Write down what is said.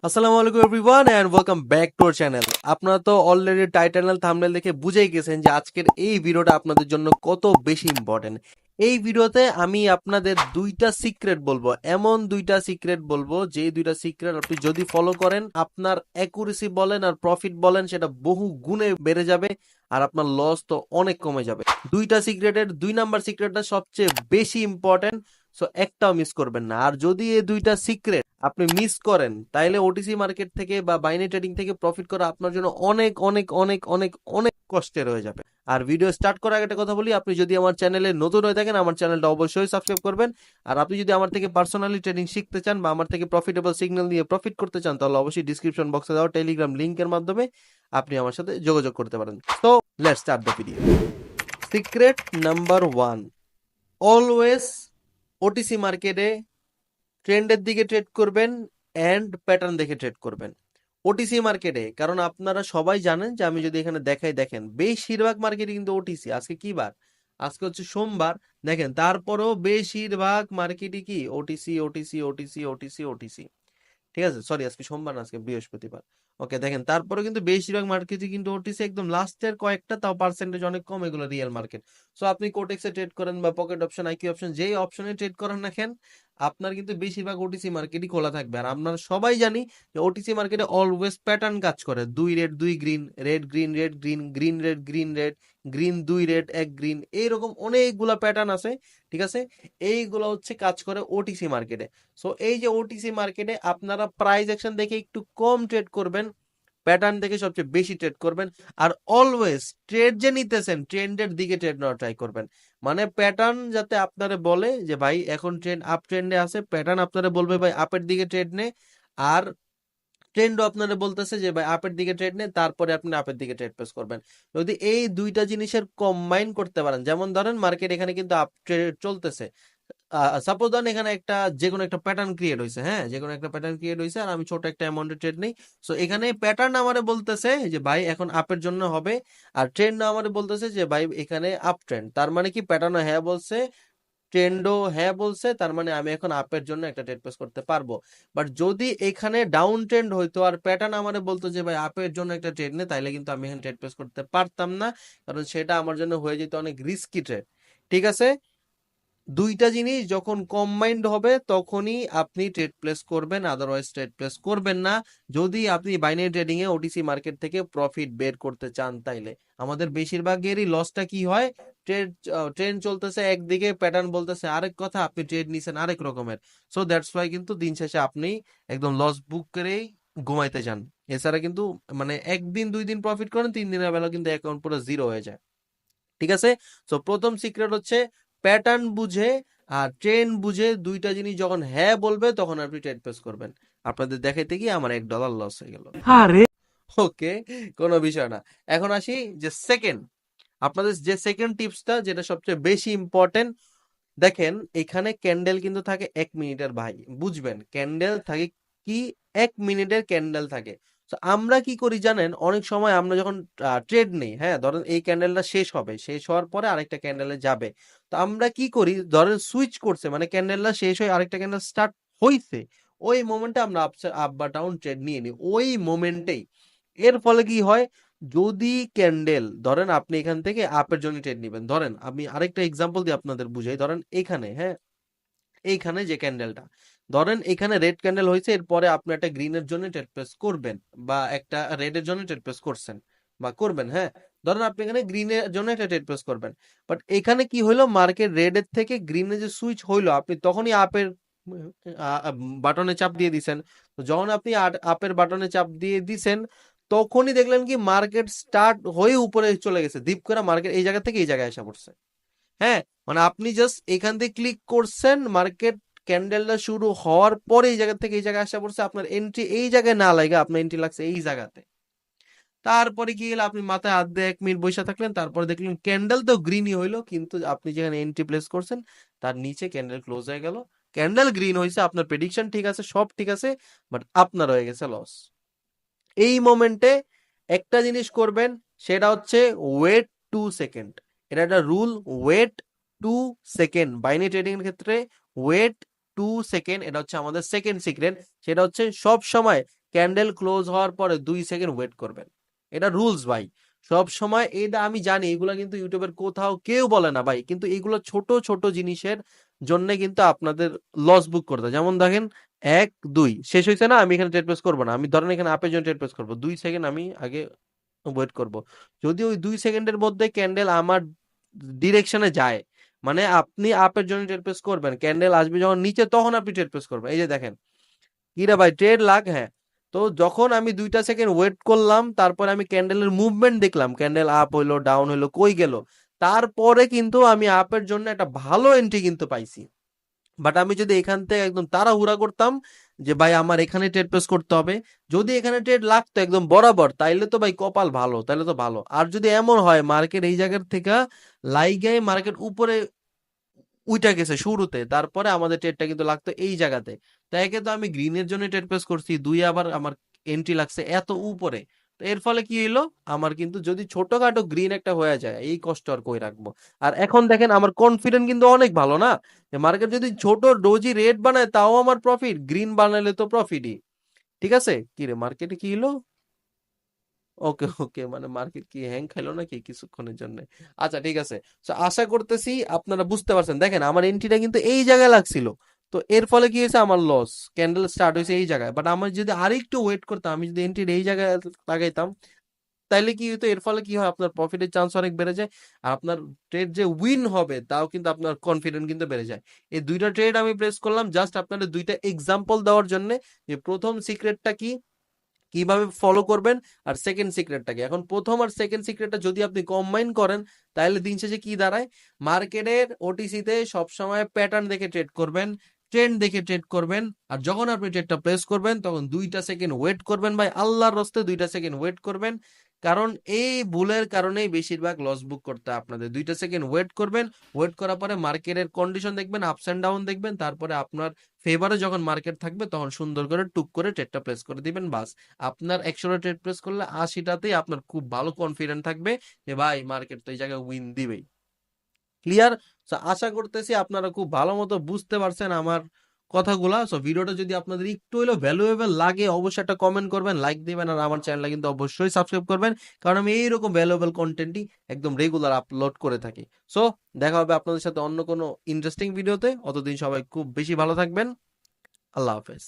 আসসালামু আলাইকুম everyone and welcome back to our channel. আপনারা তো অলরেডি টাইটেল থাম্বনেল দেখে বুঝেই গেছেন যে আজকের এই ভিডিওটা আপনাদের জন্য কত বেশি ইম্পর্টেন্ট। এই ভিডিওতে আমি আপনাদের দুইটা সিক্রেট বলবো, এমন দুইটা সিক্রেট বলবো যে দুইটা সিক্রেট আপনি যদি ফলো করেন আপনার অ্যাকুরেসি বলেন আর প্রফিট বলেন সেটা বহু গুণে বেড়ে যাবে আর আপনার লস তো অনেক কমে যাবে। দুইটা সিক্রেটের 2 নাম্বার সিক্রেটটা সবচেয়ে বেশি ইম্পর্টেন্ট, সো একটাও মিস করবেন না। আর যদি এই দুইটা সিক্রেট আপনি মিস করেন তাহলে ওটিসি মার্কেট থেকে বা বাইনারি ট্রেডিং থেকে প্রফিট করা আপনার জন্য অনেক অনেক অনেক অনেক অনেক কষ্টের হয়ে যাবে। আর ভিডিও স্টার্ট করার আগে একটা কথা বলি, আপনি যদি আমার চ্যানেলে নতুন হয়ে থাকেন আমার চ্যানেলটা অবশ্যই সাবস্ক্রাইব করবেন। আর আপনি যদি আমার থেকে পার্সোনালি ট্রেডিং শিখতে চান বা আমার থেকে প্রফিটেবল সিগন্যাল নিয়ে প্রফিট করতে চান তাহলে অবশ্যই ডিসক্রিপশন বক্সে দেওয়া টেলিগ্রাম লিংকের মাধ্যমে আপনি আমার সাথে যোগাযোগ করতে পারেন। তো let's start the video. Secret number 1, always OTC মার্কেটে ট্রেন্ডের দিকে ট্রেড করবেন অ্যান্ড প্যাটার্ন দেখে ট্রেড করবেন ওটিসি মার্কেটে। কারণ আপনারা সবাই জানেন যে আমি যদি এখানে দেখাই, দেখেন বেশিরভাগ মার্কেটে কিন্তু ওটিসি। আজকে কি বার? আজকে হচ্ছে সোমবার। দেখেন তারপরেও বেশিরভাগ মার্কেটই কি OTC OTC OTC OTC OTC. ঠিক আছে, সরি আজকে সোমবার না, আজকে বৃহস্পতিবার। ওকে, দেখেন তারপরে কিন্তু বেশিরভাগ মার্কেটই কিন্তু ওটিসি, একদম লাস্টের কয়েকটা তাও পার্সেন্টেজ অনেক কম, এগুলো রিয়েল মার্কেট। সো আপনি কোটেক্সে ট্রেড করেন বা পকেট অপশন, আইকিউ অপশন, যেই অপশনে ট্রেড করেন না কেন আপনার কিন্তু বেশিরভাগ ওটিসি মার্কেটই খোলা থাকবে। আর আমরা সবাই জানি যে ওটিসি মার্কেটে অলওয়েজ প্যাটার্ন কাজ করে, 2 red 2 green, red green red green, green red green red, green 2 red 1 green, এইরকম অনেকগুলা প্যাটার্ন আছে। ঠিক আছে, এইগুলো হচ্ছে কাজ করে ওটিসি মার্কেটে। সো এই যে ওটিসি মার্কেটে আপনারা প্রাইস অ্যাকশন দেখে একটু কম ট্রেড করবেন, প্যাটার্ন দেখে সবচেয়ে বেশি ট্রেড করবেন। আর অলওয়েজ ট্রেড যে নিতেছেন ট্রেন্ডের দিকে ট্রেড নেওয়ার ট্রাই করবেন। মানে প্যাটার্ন যাতে আপনারা বলে যে ভাই এখন ট্রেন্ড আপ ট্রেন্ডে আছে, প্যাটার্ন আপনারা বলবে ভাই আপের দিকে ট্রেড নে। আর ট্রেন্ডও আপনারা বলতেছে যে ভাই আপের দিকে ট্রেড নেন, তারপরে আপনি আপের দিকে ট্রেড প্লেস করবেন। যদি এই দুইটা জিনিসের কম্বাইন করতে পারেন, যেমন ধরেন মার্কেট এখানে কিন্তু আপ ট্রেড চলতেছে, সাপোজ ধরেন এখানে একটা যে কোনো একটা প্যাটার্ন ক্রিয়েট হয়েছে, হ্যাঁ যে কোনো একটা প্যাটার্ন ক্রিয়েট হয়েছে আর আমি ছোট একটা অ্যামাউন্টে ট্রেড নেই। সো এখানে প্যাটার্ন আমারে বলতেছে যে ভাই এখন আপের জন্য হবে, আর ট্রেন্ড আমারে বলতেছে যে ভাই এখানে আপ ট্রেন্ড। তার মানে কি প্যাটার্ন হ্যাঁ বলছে, ট্রেন্ডও হ্যাঁ বলছে, তার মানে আমি এখন আপের জন্য একটা ট্রেড প্লেস করতে পারবো। বাট যদি এখানে ডাউন ট্রেন্ড হইতো আর প্যাটার্ন আমারে বলতো যে ভাই আপের জন্য একটা ট্রেড নে, তাইলে কিন্তু আমি এখানে ট্রেড প্লেস করতে পারতাম না, কারণ সেটা আমার জন্য হয়ে যেত অনেক রিস্কি ট্রেড। ঠিক আছে, দুইটা জিনিস যখন কম্বাইন্ড হবে তখনই আপনি ট্রেড প্লেস করবেন, আদারওয়াইজ ট্রেড প্লেস করবেন না। যদি আপনি বাইনারি ট্রেডিং এ ওটিসি মার্কেট থেকে প্রফিট বের করতে চান তাইলে আমাদের বেশিরভাগেরই লসটা কি হয়, ট্রেড ট্রেন্ড চলতেছে একদিকে, প্যাটার্ন বলতেছে আরেক কথা, আপনি ট্রেড নিছেন আরেক রকমের। সো দ্যাটস ওয়াই কিন্তু দিন শেষে আপনি একদম লস বুক করেই ঘুমাইতে যান। এছাড়া কিন্তু মানে একদিন 2 দিন প্রফিট করেন, 3 দিনের বেলা কিন্তু অ্যাকাউন্ট পুরো জিরো হয়ে যায়। ঠিক আছে, সো প্রথম সিক্রেট হচ্ছে প্যাটার্ন বুঝে আর ট্রেন বুঝে দুইটা জিনিস যখন হ্যাঁ বলবে তখন আপনি ট্রেড প্লেস করবেন। আপনাদের দেখাইতে গিয়ে আমার $1 লস হয়ে গেল। আরে ওকে, কোনো বিষয় না। এখন আসি যে সেকেন্ড, আপনাদের যে সেকেন্ড টিপসটা যেটা সবচেয়ে বেশি ইম্পর্টেন্ট। দেখেন এখানে ক্যান্ডেল কিন্তু থাকে 1 মিনিটের, ভাই বুঝবেন ক্যান্ডেল থাকে কি, 1 মিনিটের ক্যান্ডেল থাকে। তো আমরা কি করি জানেন, অনেক সময় আমরা যখন ট্রেড নেই, হ্যাঁ ধরেন এই ক্যান্ডেলটা শেষ হবে, শেষ হওয়ার পরে আরেকটা ক্যান্ডেলে যাবে। তো আমরা কি করি, ধরেন সুইচ করছে মানে ক্যান্ডেলটা শেষ হয়ে আরেকটা ক্যান্ডেল স্টার্ট হইছে, ওই মোমেন্টে আমরা আপ বা ডাউন ট্রেড নিয়ে নিই ওই মোমেন্টেই। এর ফলে কি হয়, যদি ক্যান্ডেল ধরেন আপনি এখান থেকে আপের জন্য ট্রেড নিবেন, ধরেন আমি আরেকটা এক্সাম্পল দিয়ে আপনাদের বুঝাই, ধরেন এখানে, হ্যাঁ এইখানে যে ক্যান্ডেলটা, ধরেন এখানে রেড ক্যান্ডেল হয়েছে, এরপরে আপনি একটা গ্রিনের জন্য ট্রেড প্লেস করবেন বা একটা রেডের জন্য ট্রেড প্লেস করছেন বা করবেন, হ্যাঁ ধরেন আপনি এখানে গ্রিনের জন্য একটা ট্রেড প্লেস করবেন। বাট এখানে কি হইলো, মার্কেট রেডের থেকে গ্রিনে যে সুইচ হইলো আপনি তখনই আপের বাটনে চাপ দিয়ে দিছেন। তো যখন আপনি আপের বাটনে চাপ দিয়ে দিছেন তখনই দেখলেন কি মার্কেট স্টার্ট হয়ে উপরে চলে গেছে, দীপ করে মার্কেট এই জায়গা থেকে এই জায়গায় এসে পড়ছে। হ্যাঁ, মানে আপনি জাস্ট এখান থেকে ক্লিক করছেন, মার্কেট ক্যান্ডেলটা শুরু হওয়ার পরে এই জায়গা থেকে এই জায়গায় আসা পড়ছে, আপনার এন্ট্রি এই জায়গায় না লাগে, আপনার এন্ট্রি লাগছে এই জায়গাতে। তারপরে কি হলো, আপনি মাথায় হাত দিয়ে 1 মিনিট বসে থাকলেন, তারপরে দেখলেন ক্যান্ডেল তো গ্রিনই হইলো, কিন্তু আপনি যেখানে এন্ট্রি প্লেস করছেন তার নিচে ক্যান্ডেল ক্লোজ হয়ে গেল। ক্যান্ডেল গ্রিন হয়েছে, আপনার প্রেডিকশন ঠিক আছে, সব ঠিক আছে, বাট আপনার হয়ে গেছে লস। এই মোমেন্টে একটা জিনিস করবেন, সেটা হচ্ছে ওয়েট 2 সেকেন্ড। এটা একটা rule, wait 2 second binary trading এর ক্ষেত্রে। ওয়েট 2 সেকেন্ড, এটা হচ্ছে আমাদের সেকেন্ড সিক্রেট। সেটা হচ্ছে সব সময় ক্যান্ডেল ক্লোজ হওয়ার পরে 2 সেকেন্ড ওয়েট করবেন। এটা রুলস ভাই, সব সময়। এটা আমি জানি এগুলা কিন্তু ইউটিউবের কোথাও কেউ বলে না ভাই, কিন্তু এগুলো ছোট ছোট জিনিসের জন্য কিন্তু আপনাদের লস বুক করতে হয়। যেমন দেখেন 1 2 শেষ হয়েছে না, আমি এখানে ট্রেড প্লেস করবো না, আমি ধরেন এখানে আপের জন্য ট্রেড প্লেস করবো, 2 সেকেন্ড আমি আগে ওয়েট করব। যদি ওই 2 সেকেন্ডের মধ্যে ক্যান্ডেল আমার ডিরেকশনে যায়, মানে আপনি আপের জন্য ট্রেড প্লেস করবেন, ক্যান্ডেল আসবে যখন নিচে তখন আপনি ট্রেড প্লেস করবেন। এই যে দেখেন কি রে ভাই, ট্রেড লাগ, হ্যাঁ। তো যখন আমি 2টা সেকেন্ড ওয়েট করলাম, তারপরে আমি ক্যান্ডেলের মুভমেন্ট দেখলাম, ক্যান্ডেল আপ হইলো ডাউন হইলো কই গেল, তারপরে কিন্তু আমি আপের জন্য একটা ভালো এন্ট্রি কিন্তু পাইছি। বাট আমি যদি এখান থেকে একদম তাড়াহুড়া করতাম যে ভাই আমার এখানে ট্রেড প্লেস করতে হবে, যদি এখানে ট্রেড লাগতো একদম বরাবর, তাইলে তো ভাই কপাল ভালো, তাইলে তো ভালো। আর যদি এমন হয় মার্কেট এই জায়গার থেকে লাইগায় মার্কেট উপরে উইটা গেছে শুরুতে, তারপরে আমাদের ট্রেডটা কিন্তু লাগতো এই জায়গাতে। তো একে তো আমি গ্রিনের জন্য ট্রেড প্লেস করছি, দুই আবার আমার এন্ট্রি লাগছে এত উপরে। তো এর ফলে কি হইলো, আমার কিন্তু যদি ছোটখাটো গ্রিন একটা হয়ে যায়, এই কষ্ট আর কই রাখবো। আর এখন দেখেন আমার কনফিডেন্ট কিন্তু অনেক ভালো না, মার্কেট যদি ছোট ডোজি রেড বানায় তাও আমার প্রফিট, গ্রিন বানালে তো প্রফিটই। ঠিক আছে, কি রে মার্কেটে কি হলো? ওকে ওকে, মানে মার্কেট কি হ্যাং খাইলো নাকি কিছুক্ষণের জন্য? আচ্ছা ঠিক আছে। তো আশা করতেছি আপনারা বুঝতে পারছেন। দেখেন আমার এন্ট্রিটা কিন্তু এই জায়গায় লাগছিল, তো এর ফলে কি হয়েছে, আমার লস। ক্যান্ডেল স্টার্ট হয়েছে এই জায়গায়, বাট আমি যদি আরেকটু ওয়েট করতাম, আমি যদি এন্ট্রির এই জায়গায় লাগাইতাম, তাইলে কি হতো, এর ফলে কি হয়, আপনার প্রফিটের চান্স অনেক বেড়ে যায়। আর আপনার ট্রেড যে উইন হবে তাও কিন্তু আপনার কনফিডেন্ট কিন্তু বেড়ে যায়। এই দুইটা ট্রেড আমি প্রেস করলাম জাস্ট আপনাদের দুইটা এক্সাম্পল দেওয়ার জন্য, যে প্রথম সিক্রেটটা কি, কিভাবে ফলো করবেন, আর সেকেন্ড সিক্রেটটা কি। এখন প্রথম আর সেকেন্ড সিক্রেটটা যদি আপনি কম্বাইন করেন, তাহলে দিন শেষে কি দাঁড়ায়, মার্কেটের ওটিসিতে সবসময় প্যাটার্ন দেখে ট্রেড করবেন, ট্রেন্ড দেখে ট্রেড করবেন। আর যখন আপনি ট্রেডটা প্লেস করবেন তখন 2টা সেকেন্ড ওয়েট করবেন ভাই, আল্লাহর রস্তে 2টা সেকেন্ড ওয়েট করবেন। কারণ এই ভুলের কারণেই বেশিরভাগ লস বুক করতে হয় আপনাদের। 2টা সেকেন্ড ওয়েট করবেন, ওয়েট করার পরে মার্কেটের কন্ডিশন দেখবেন, আপস অ্যান্ড ডাউন দেখবেন, তারপরে আপনার ফেভারে যখন মার্কেট থাকবে তখন সুন্দর করে টুক করে ট্রেডটা প্লেস করে দিবেন, বাস। আপনার 100টা ট্রেড প্লেস করলে 80টাতেই আপনার খুব ভালো কনফিডেন্ট থাকবে যে ভাই মার্কেট তো এই জায়গায় উইন দিবেই। ক্লিয়ার? সো আশা করতেছি আপনারা খুব ভালো মতো বুঝতে পারছেন আমার কথাগুলা। সো ভিডিওটা যদি আপনাদের একটু হলেও ভ্যালুয়েবল লাগে, অবশ্যই একটা কমেন্ট করবেন, লাইক দিবেন, আর আমার চ্যানেলটা কিন্তু অবশ্যই সাবস্ক্রাইব করবেন, কারণ আমি এইরকম ভ্যালুয়েবল কন্টেন্টই একদম রেগুলার আপলোড করে থাকি। সো দেখা হবে আপনাদের সাথে অন্য কোনো ইন্টারেস্টিং ভিডিওতে। অতদিন সবাই খুব বেশি ভালো থাকবেন। আল্লাহ হাফেজ।